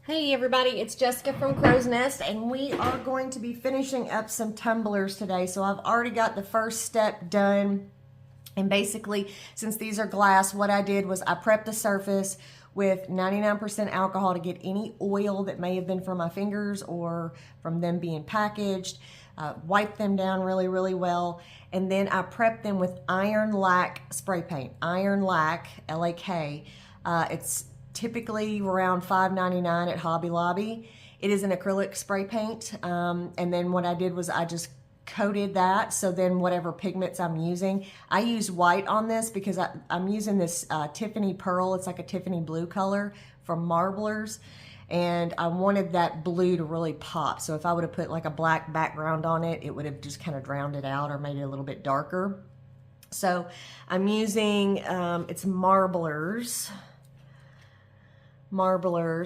Hey everybody, it's Jessica from Crow's Nest, and we are going to be finishing up some tumblers today. So I've already got the first step done, and basically, since these are glass, what I did was I prepped the surface with 99% alcohol to get any oil that may have been from my fingers or from them being packaged. Wipe them down really well, and then I prepped them with iron lac spray paint. Iron lac, L-A-K. It's typically around $5.99 at Hobby Lobby. It is an acrylic spray paint, and then what I did was I just coated that, so then whatever pigments I'm using, I use white on this because I'm using this Tiffany Pearl. It's like a Tiffany blue color from Marblers, and I wanted that blue to really pop. So if I would have put like a black background on it, it would have just kind of drowned it out or made it a little bit darker. So I'm using, it's Marblers.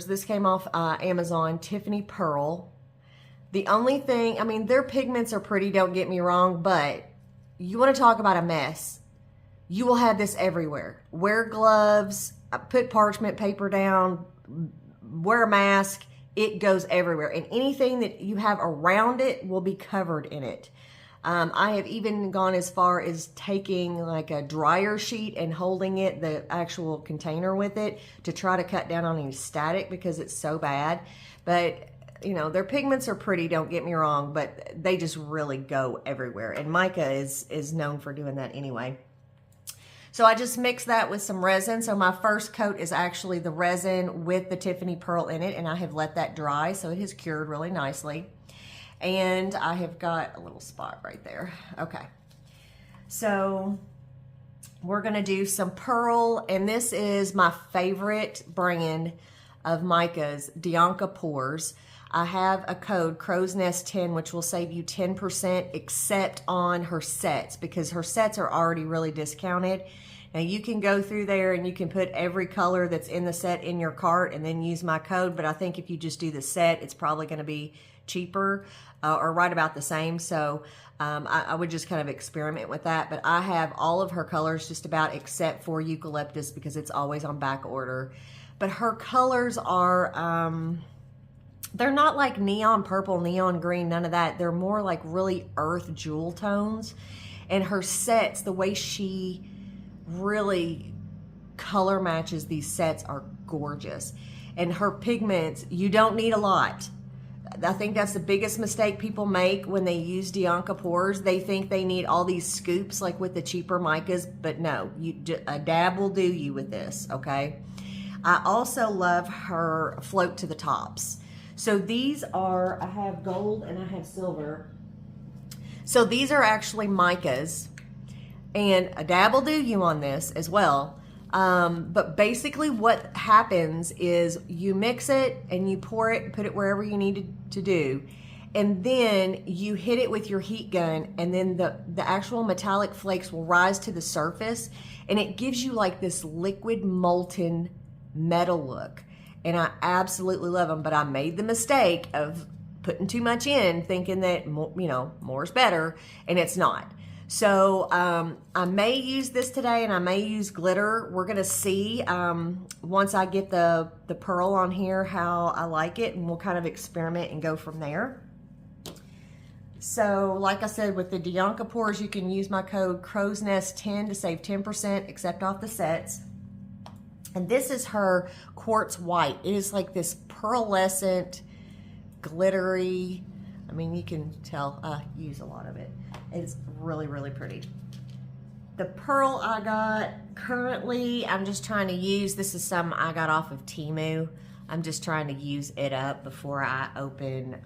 This came off Amazon, Tiffany Pearl. The only thing, I mean, their pigments are pretty, don't get me wrong, but you want to talk about a mess. You will have this everywhere. Wear gloves, put parchment paper down, wear a mask. It goes everywhere. And anything that you have around it will be covered in it. I have even gone as far as taking like a dryer sheet and holding it, the actual container with it, to try to cut down on any static because it's so bad. But, you know, their pigments are pretty, don't get me wrong, but they just really go everywhere. And mica is known for doing that anyway. So I just mixed that with some resin. So my first coat is actually the resin with the Tiffany Pearl in it, and I have let that dry, so it has cured really nicely. And I have got a little spot right there. Okay. So we're going to do some pearl, and this is my favorite brand of micas, Dianca Pours. I have a code, Crow's Nest 10, which will save you 10% except on her sets, because her sets are already really discounted. Now you can go through there and you can put every color that's in the set in your cart and then use my code, but I think if you just do the set, it's probably going to be cheaper or right about the same. So I would just kind of experiment with that. But I have all of her colors just about except for eucalyptus because it's always on back order. But her colors are, they're not like neon purple, neon green, none of that. They're more like really earth jewel tones. And her sets, the way she really color matches these sets are gorgeous. And her pigments, you don't need a lot. I think that's the biggest mistake people make when they use Dianca Pours. They think they need all these scoops like with the cheaper micas, but no, a dab will do you with this, okay? I also love her float to the tops. So these are, I have gold and I have silver. So these are actually micas, and a dab will do you on this as well. But basically what happens is you mix it and you pour it and put it wherever you need to do. And then you hit it with your heat gun, and then the actual metallic flakes will rise to the surface, and it gives you like this liquid molten metal look. And I absolutely love them, but I made the mistake of putting too much in thinking that, you know, more is better, and it's not. So I may use this today, and I may use glitter. We're gonna see once I get the pearl on here how I like it, and we'll kind of experiment and go from there. So like I said, with the Dianca Pours, you can use my code Crow's Nest 10 to save 10% except off the sets. And this is her quartz white. It is like this pearlescent, glittery, I mean, you can tell I use a lot of it. It's really pretty. The pearl I got currently, I'm just trying to use, this is some I got off of Temu. I'm just trying to use it up before I open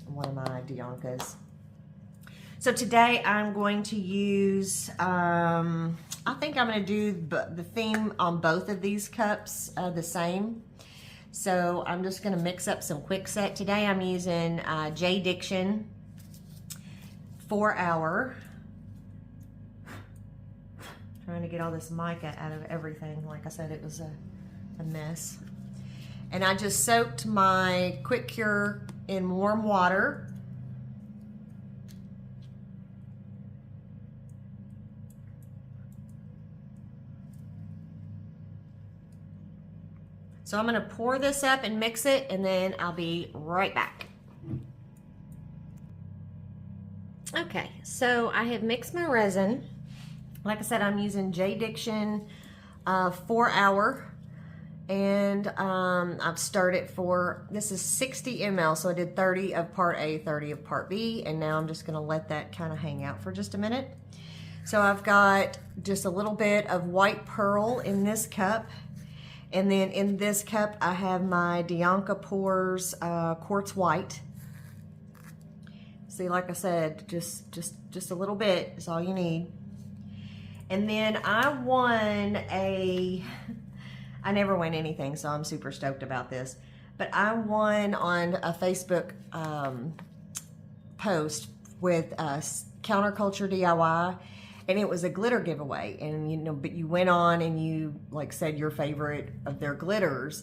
one of my Diancas. So today I'm going to use, I think I'm going to do the theme on both of these cups the same. So I'm just going to mix up some quick set. Today I'm using J. Diction 4 Hour. Trying to get all this mica out of everything. Like I said, it was a mess. And I just soaked my Quick Cure in warm water. So So I'm gonna pour this up and mix it, and then I'll be right back. Okay, so I have mixed my resin. Like I said, I'm using J. Diction 4 hour, and I've stirred it for, this is 60 ml, so I did 30 of part A, 30 of part B, and now I'm just gonna let that kind of hang out for just a minute. So I've got just a little bit of white pearl in this cup, and then in this cup I have my Dianca Pours Quartz White. See, like I said, just a little bit is all you need. And then I won I never win anything, so I'm super stoked about this. But I won on a Facebook post with Counterculture DIY, and it was a glitter giveaway. And you know, but you went on and you like said your favorite of their glitters,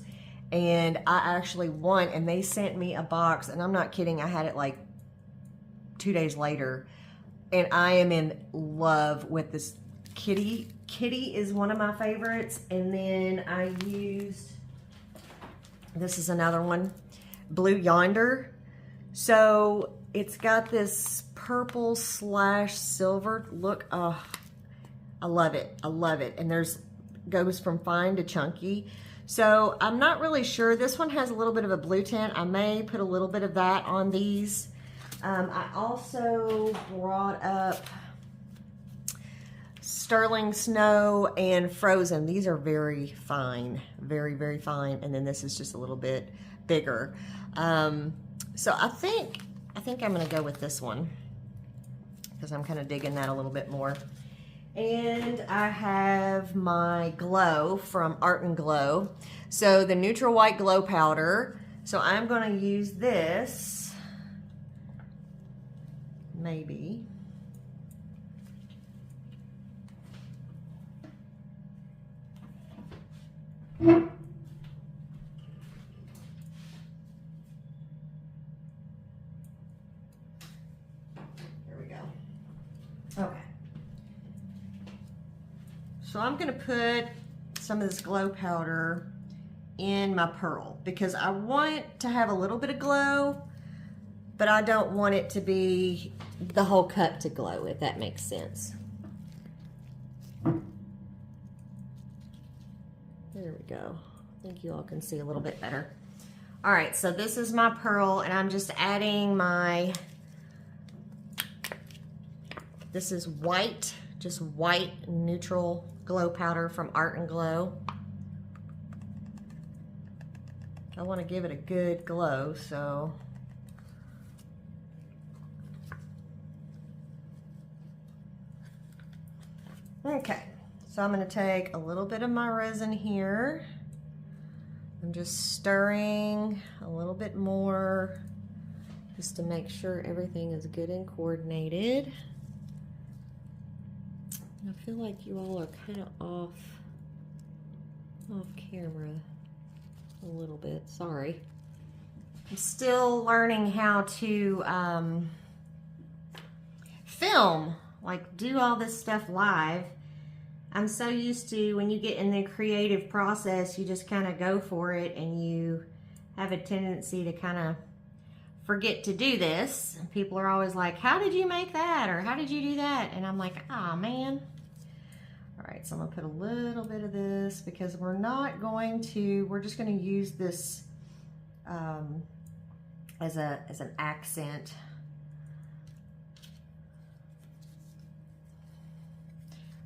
and I actually won. And they sent me a box, and I'm not kidding. I had it like 2 days later, and I am in love with this. Kitty is one of my favorites, and then I used, this is another one, Blue Yonder. So it's got this purple / silver look. Oh, I love it. I love it. And there's goes from fine to chunky. So I'm not really sure. This one has a little bit of a blue tint. I may put a little bit of that on these. I also brought up Sterling Snow and Frozen. These are very fine, very, very fine. And then this is just a little bit bigger. So I think I'm gonna go with this one because I'm kind of digging that a little bit more. And I have my glow from Art and Glow. So the neutral white glow powder. So I'm gonna use this, maybe. There we go. Okay. So I'm going to put some of this glow powder in my pearl because I want to have a little bit of glow, but I don't want it to be the whole cup to glow, if that makes sense. There we go. I think you all can see a little bit better. All right, so this is my pearl, and I'm just adding my, this is white, just white neutral glow powder from Art and Glow. I want to give it a good glow, so okay. So I'm going to take a little bit of my resin here. I'm just stirring a little bit more just to make sure everything is good and coordinated. I feel like you all are kind of off camera a little bit. Sorry. I'm still learning how to film, like do all this stuff live. I'm so used to when you get in the creative process, you just kind of go for it, and you have a tendency to kind of forget to do this. And people are always like, how did you make that? Or how did you do that? And I'm like, ah, man. All right, so I'm gonna put a little bit of this because we're just gonna use this as an accent.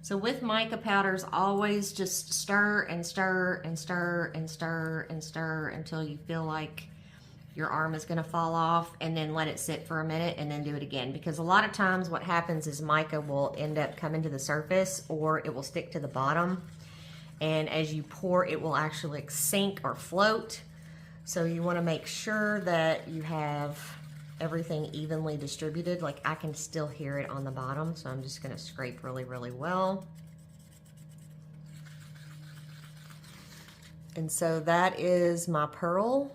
So with mica powders, always just stir and stir and stir and stir and stir until you feel like your arm is gonna fall off, and then let it sit for a minute and then do it again. Because a lot of times what happens is mica will end up coming to the surface, or it will stick to the bottom. And as you pour, it will actually sink or float. So you wanna make sure that you have everything evenly distributed. Like I can still hear it on the bottom, so I'm just gonna scrape really, really well. And so that is my pearl.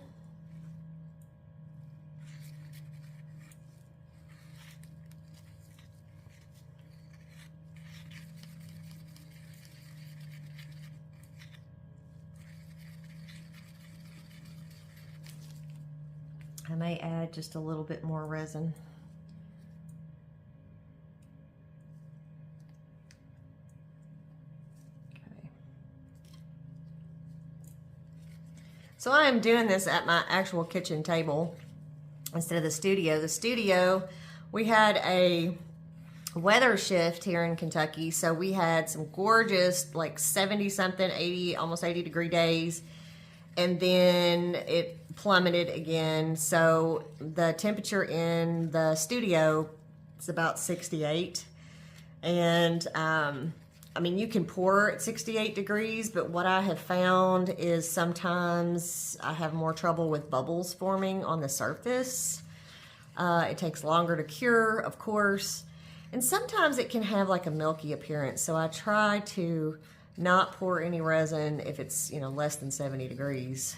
I may add just a little bit more resin. Okay. So I am doing this at my actual kitchen table instead of the studio. The studio, we had a weather shift here in Kentucky, so we had some gorgeous like 70 something, 80, almost 80 degree days, and then it plummeted again. So the temperature in the studio is about 68, and I mean, you can pour at 68 degrees, but what I have found is sometimes I have more trouble with bubbles forming on the surface. It takes longer to cure, of course. And sometimes it can have like a milky appearance. So I try to not pour any resin if it's, you know, less than 70 degrees.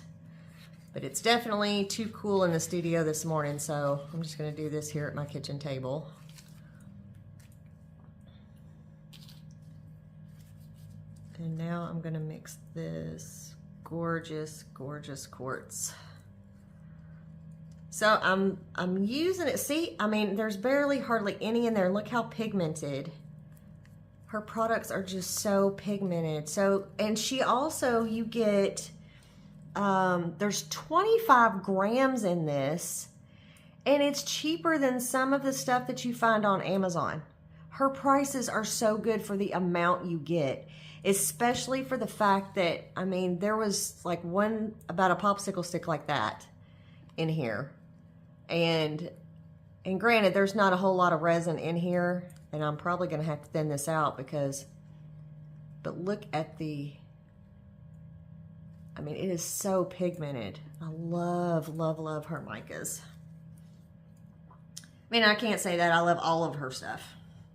But it's definitely too cool in the studio this morning, so I'm just gonna do this here at my kitchen table. And now I'm gonna mix this gorgeous, gorgeous quartz. So I'm using it. See, I mean, there's barely hardly any in there. Look how pigmented. Her products are just so pigmented. So, and she also, you get, there's 25 grams in this, and it's cheaper than some of the stuff that you find on Amazon. Her prices are so good for the amount you get, especially for the fact that, I mean, there was like one, about a popsicle stick like that in here. And granted, there's not a whole lot of resin in here, and I'm probably going to have to thin this out because, but look at the, I mean, it is so pigmented. I love, love, love her micas. I mean, I can't say that. I love all of her stuff.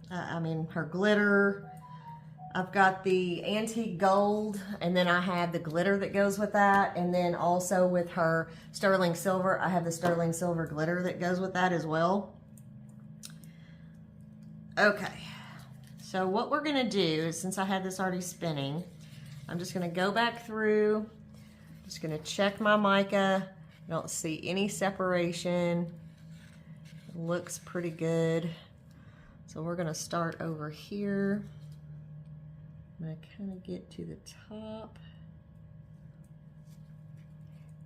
I mean, her glitter. I've got the antique gold, and then I have the glitter that goes with that, and then also with her sterling silver, I have the sterling silver glitter that goes with that as well. Okay, so what we're gonna do is, since I have this already spinning, I'm just gonna go back through, just gonna check my mica. I don't see any separation. It looks pretty good. So we're gonna start over here. I'm going to kind of get to the top.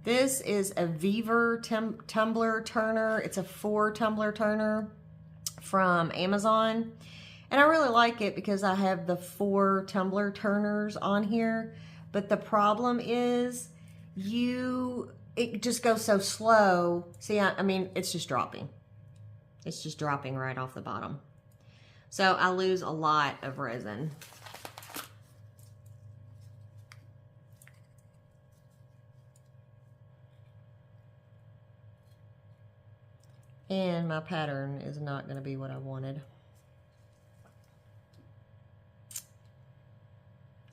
This is a Beaver tumbler turner. It's a 4 tumbler turner from Amazon. And I really like it because I have the 4 tumbler turners on here. But the problem is it just goes so slow. See, I mean, it's just dropping. It's just dropping right off the bottom. So I lose a lot of resin. And my pattern is not going to be what I wanted.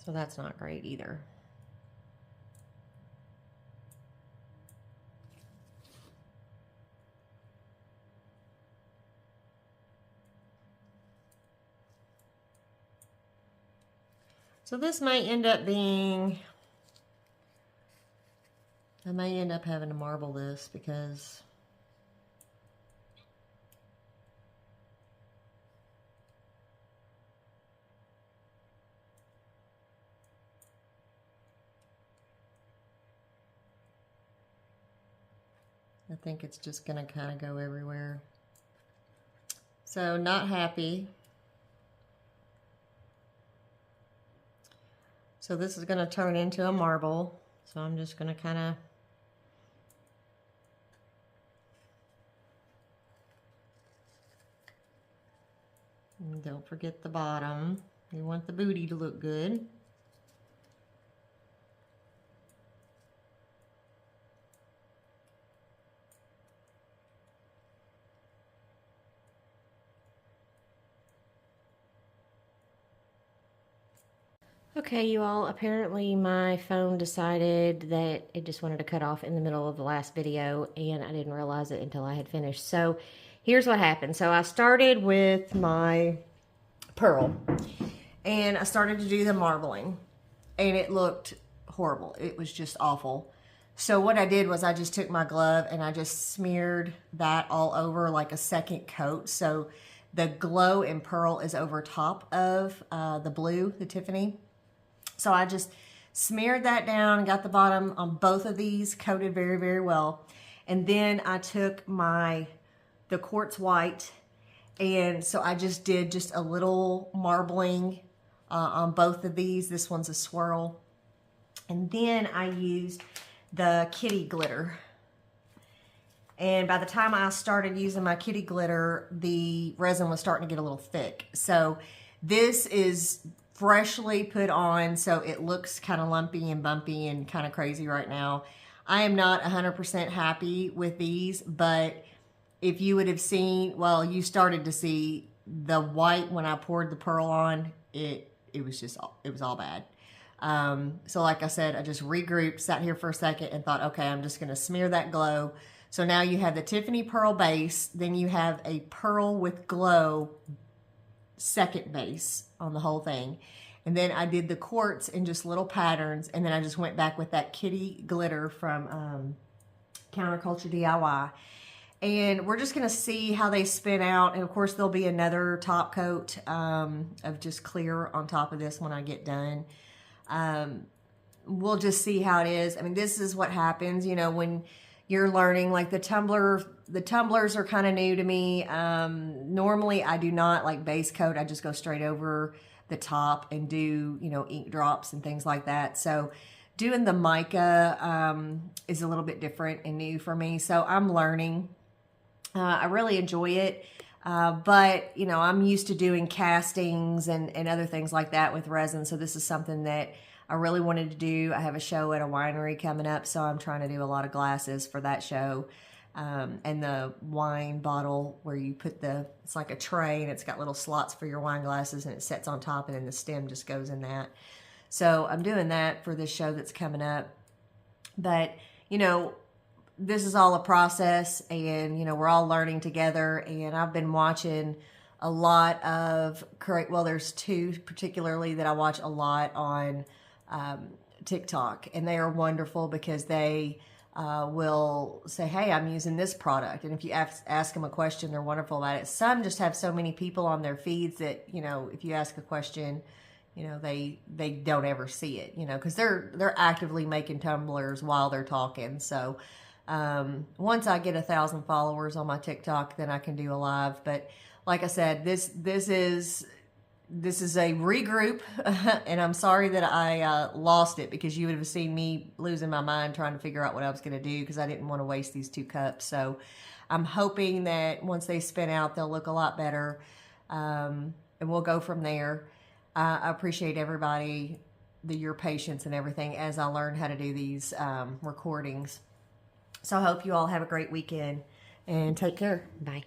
So that's not great either. So this may end up being, I may end up having to marble this because I think it's just gonna kind of go everywhere. So not happy. So this is gonna turn into a marble. So I'm just gonna kind of don't forget the bottom. You want the booty to look good. Okay, you all, apparently my phone decided that it just wanted to cut off in the middle of the last video, and I didn't realize it until I had finished. So here's what happened. So I started with my pearl, and I started to do the marbling, and it looked horrible. It was just awful. So what I did was I just took my glove and I just smeared that all over like a second coat. So the glow and pearl is over top of the blue, the Tiffany. So I just smeared that down and got the bottom on both of these coated very, very well. And then I took the quartz white, and so I just did just a little marbling on both of these. This one's a swirl. And then I used the kitty glitter. And by the time I started using my kitty glitter, the resin was starting to get a little thick. So this is freshly put on, so it looks kind of lumpy and bumpy and kind of crazy right now. I am not 100% happy with these, but if you would have seen, well, you started to see the white when I poured the pearl on, it was all bad. So like I said, I just regrouped, sat here for a second and thought, okay, I'm just going to smear that glow. So now you have the Tiffany pearl base, then you have a pearl with glow second base on the whole thing. And then I did the quartz in just little patterns, and then I just went back with that kitty glitter from Counterculture DIY. And we're just going to see how they spin out. And of course, there'll be another top coat of just clear on top of this when I get done. We'll just see how it is. I mean, this is what happens, you know, when you're learning. Like the tumblers are kind of new to me. Normally I do not like base coat. I just go straight over the top and do, you know, ink drops and things like that. So doing the mica is a little bit different and new for me. So I'm learning. I really enjoy it. But, you know, I'm used to doing castings and other things like that with resin. So this is something that I really wanted to do. I have a show at a winery coming up, so I'm trying to do a lot of glasses for that show. And the wine bottle where you put it's like a tray and it's got little slots for your wine glasses and it sets on top and then the stem just goes in that. So I'm doing that for this show that's coming up. But, you know, this is all a process, and, you know, we're all learning together. And I've been watching a lot of, well, there's two particularly that I watch a lot on TikTok, and they are wonderful because they will say, hey, I'm using this product. And if you ask them a question, they're wonderful about it. Some just have so many people on their feeds that, you know, if you ask a question, you know, they don't ever see it, you know, because they're actively making tumblers while they're talking. So once I get 1,000 followers on my TikTok, then I can do a live. But like I said, this is a regroup, and I'm sorry that I lost it, because you would have seen me losing my mind trying to figure out what I was going to do, because I didn't want to waste these 2 cups. So I'm hoping that once they spin out, they'll look a lot better, and we'll go from there. I appreciate everybody, your patience and everything as I learn how to do these recordings. So I hope you all have a great weekend, and take care. Bye.